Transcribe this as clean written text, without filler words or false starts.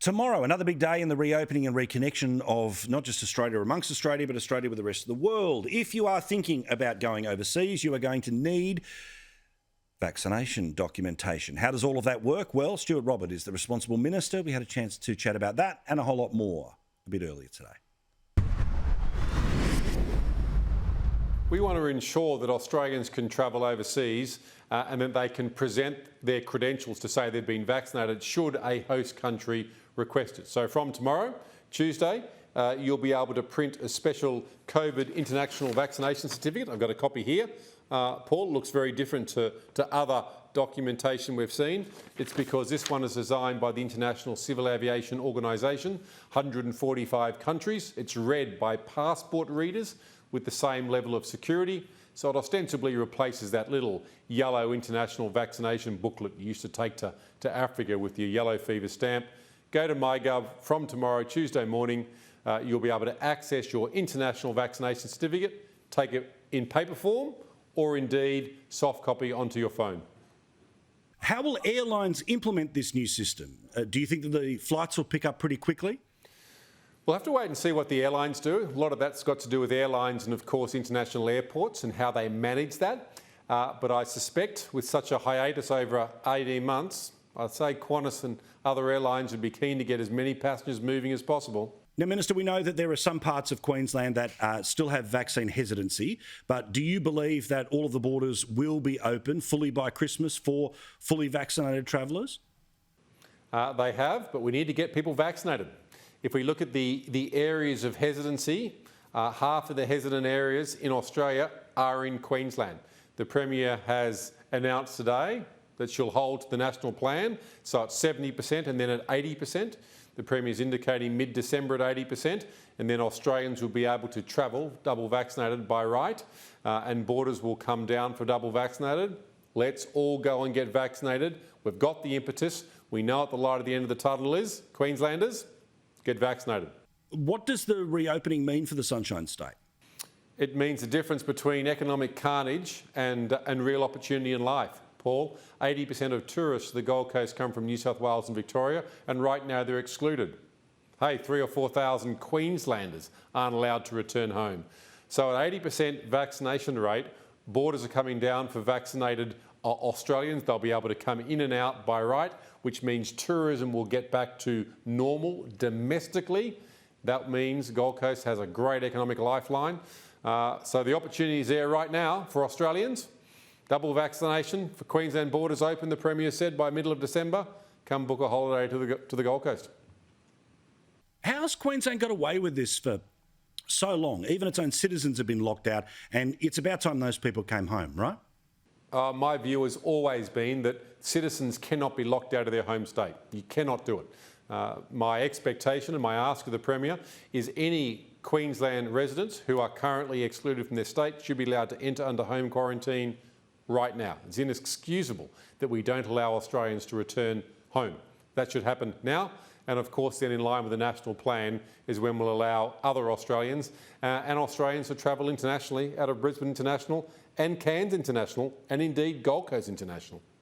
Tomorrow, another big day in the reopening and reconnection of not just Australia amongst Australia, but Australia with the rest of the world. If you are thinking about going overseas, you are going to need vaccination documentation. How does all of that work? Well, Stuart Robert is the responsible minister. We had a chance to chat about that and a whole lot more a bit earlier today. We want to ensure that Australians can travel overseas and that they can present their credentials to say they've been vaccinated should a host country request it. So from tomorrow, Tuesday, you'll be able to print a special COVID international vaccination certificate. I've got a copy here. Paul, it looks very different to other documentation we've seen. It's because this one is designed by the International Civil Aviation Organisation, 145 countries. It's read by passport readers with the same level of security. So it ostensibly replaces that little yellow international vaccination booklet you used to take to Africa with your yellow fever stamp. Go to myGov from tomorrow, Tuesday morning. You'll be able to access your international vaccination certificate, take it in paper form or indeed soft copy onto your phone. How will airlines implement this new system? Do you think that the flights will pick up pretty quickly? We'll have to wait and see what the airlines do. A lot of that's got to do with airlines and, of course, international airports and how they manage that. But I suspect with such a hiatus over 18 months, I'd say Qantas and other airlines would be keen to get as many passengers moving as possible. Now, Minister, we know that there are some parts of Queensland that still have vaccine hesitancy, but do you believe that all of the borders will be open fully by Christmas for fully vaccinated travellers? They have, but we need to get people vaccinated. If we look at the areas of hesitancy, half of the hesitant areas in Australia are in Queensland. The Premier has announced today that she'll hold to the national plan, so at 70% and then at 80%. The Premier is indicating mid-December at 80%, and then Australians will be able to travel double vaccinated by right, and borders will come down for double vaccinated. Let's all go and get vaccinated. We've got the impetus. We know what the light at the end of the tunnel is. Queenslanders, get vaccinated. What does the reopening mean for the Sunshine State? It means the difference between economic carnage and real opportunity in life. Paul, 80% of tourists to the Gold Coast come from New South Wales and Victoria, and right now they're excluded. Hey, 3,000 or 4,000 Queenslanders aren't allowed to return home. So at 80% vaccination rate, borders are coming down for vaccinated Australians. They'll be able to come in and out by right, which means tourism will get back to normal domestically. That means Gold Coast has a great economic lifeline. So the opportunity is there right now for Australians. Double vaccination for Queensland borders open, the Premier said, by middle of December. Come book a holiday to the Gold Coast. How's Queensland got away with this for so long? Even its own citizens have been locked out, and it's about time those people came home, right? My view has always been that citizens cannot be locked out of their home state. You cannot do it. My expectation and my ask of the Premier is any Queensland residents who are currently excluded from their state should be allowed to enter under home quarantine right now. It's inexcusable that we don't allow Australians to return home. That should happen now. And of course, then in line with the national plan is when we'll allow other Australians and Australians to travel internationally out of Brisbane International and Cairns International and indeed Gold Coast International.